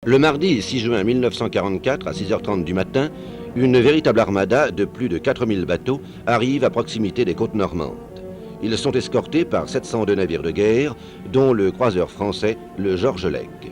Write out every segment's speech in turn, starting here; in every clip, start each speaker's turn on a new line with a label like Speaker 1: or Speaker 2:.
Speaker 1: Le mardi 6 juin 1944, à 6h30 du matin, une véritable armada de plus de 4000 bateaux arrive à proximité des côtes normandes. Ils sont escortés par 702 navires de guerre, dont le croiseur français, le Georges Legge.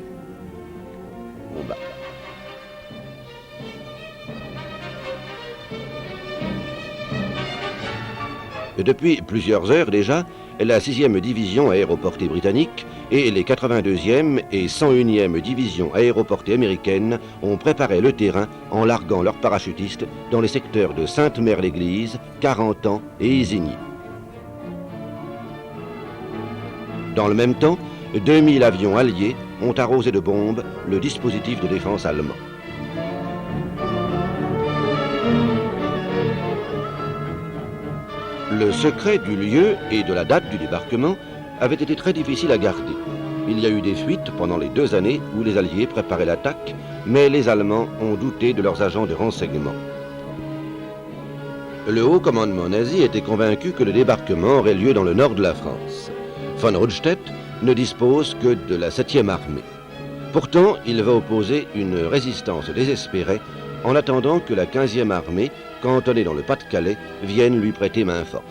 Speaker 1: Depuis plusieurs heures déjà, la 6e division aéroportée britannique et les 82e et 101e divisions aéroportées américaines ont préparé le terrain en larguant leurs parachutistes dans les secteurs de Sainte-Mère-l'Église, Carentan et Isigny. Dans le même temps, 2000 avions alliés ont arrosé de bombes le dispositif de défense allemand. Le secret du lieu et de la date du débarquement avait été très difficile à garder. Il y a eu des fuites pendant les 2 années où les Alliés préparaient l'attaque, mais les Allemands ont douté de leurs agents de renseignement. Le haut commandement nazi était convaincu que le débarquement aurait lieu dans le nord de la France. Von Rundstedt ne dispose que de la 7e armée. Pourtant, il va opposer une résistance désespérée en attendant que la 15e armée, cantonnée dans le Pas-de-Calais, vienne lui prêter main forte.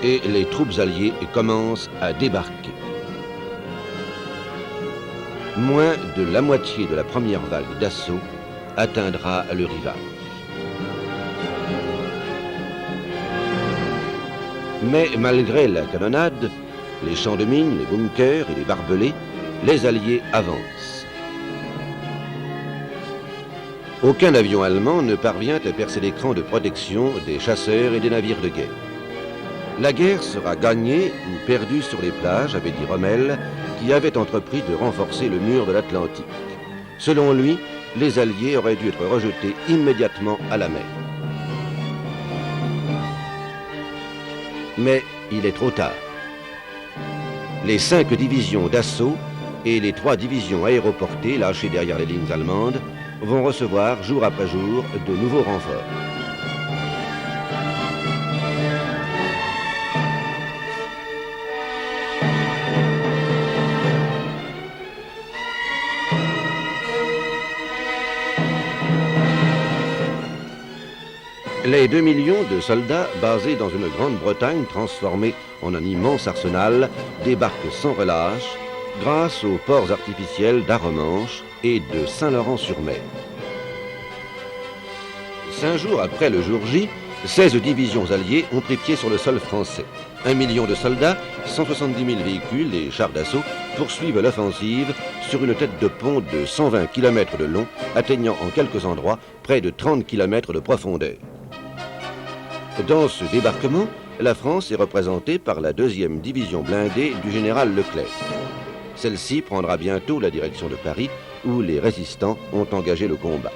Speaker 1: Et les troupes alliées commencent à débarquer. Moins de la moitié de la première vague d'assaut atteindra le rivage. Mais malgré la canonnade, les champs de mines, les bunkers et les barbelés, les Alliés avancent. Aucun avion allemand ne parvient à percer l'écran de protection des chasseurs et des navires de guerre. La guerre sera gagnée ou perdue sur les plages, avait dit Rommel, qui avait entrepris de renforcer le mur de l'Atlantique. Selon lui, les Alliés auraient dû être rejetés immédiatement à la mer. Mais il est trop tard. Les 5 divisions d'assaut et les 3 divisions aéroportées lâchées derrière les lignes allemandes vont recevoir jour après jour de nouveaux renforts. Les 2 millions de soldats basés dans une Grande-Bretagne transformée en un immense arsenal débarquent sans relâche grâce aux ports artificiels d'Arromanches et de Saint-Laurent-sur-Mer. 5 jours après le jour J, 16 divisions alliées ont pris pied sur le sol français. 1 million de soldats, 170 000 véhicules et chars d'assaut poursuivent l'offensive sur une tête de pont de 120 km de long, atteignant en quelques endroits près de 30 km de profondeur. Dans ce débarquement, la France est représentée par la 2e division blindée du général Leclerc. Celle-ci prendra bientôt la direction de Paris, où les résistants ont engagé le combat.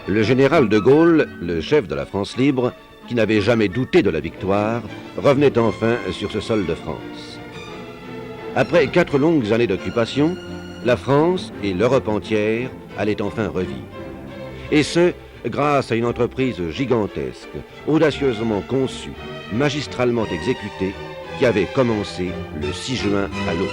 Speaker 1: Le général de Gaulle, le chef de la France libre, qui n'avait jamais douté de la victoire, revenait enfin sur ce sol de France. Après 4 longues années d'occupation, la France et l'Europe entière allaient enfin revivre. Et ce, grâce à une entreprise gigantesque, audacieusement conçue, magistralement exécutée, qui avait commencé le 6 juin à l'aube.